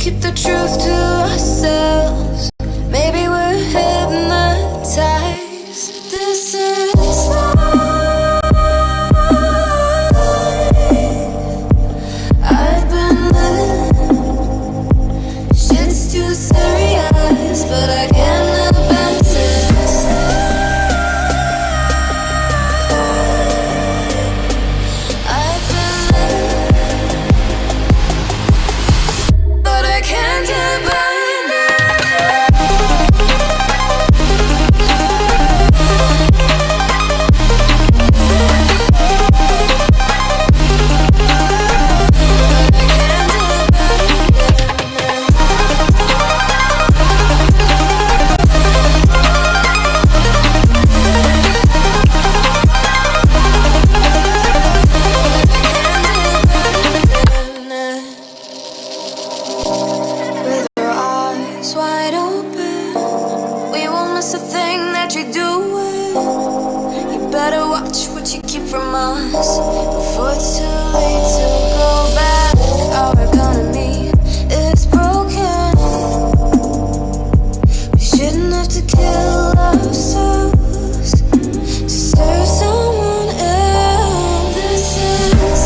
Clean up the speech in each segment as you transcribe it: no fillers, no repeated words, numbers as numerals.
keep the truth to ourselves. Maybe we're hypnotized. This is life. I've been living. Shit's too serious, but I can't help but this. I've been living, but I can't help but wide open. We won't miss a thing that you're doing. You better watch what you keep from us before it's too late to go back. Our economy is broken. We shouldn't have to kill ourselves to serve someone else. This is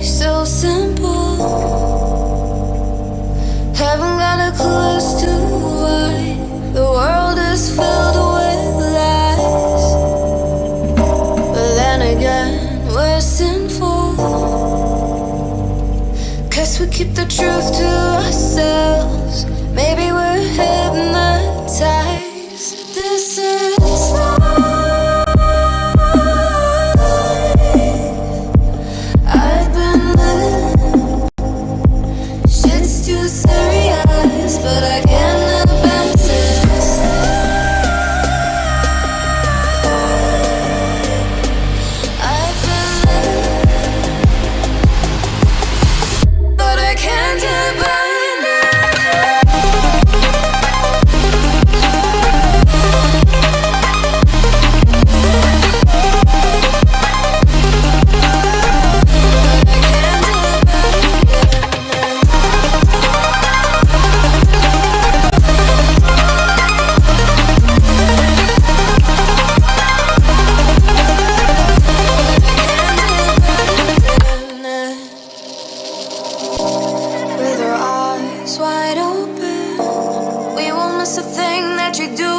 so simple. Haven't got a clue as to why the world is filled with lies. But then again, we're sinful, 'cause we keep the truth to ourselves. Maybe we're hypnotized. This is life. But I can't help but this. I've been living, but I can't help but wide open. We won't miss a thing that you do.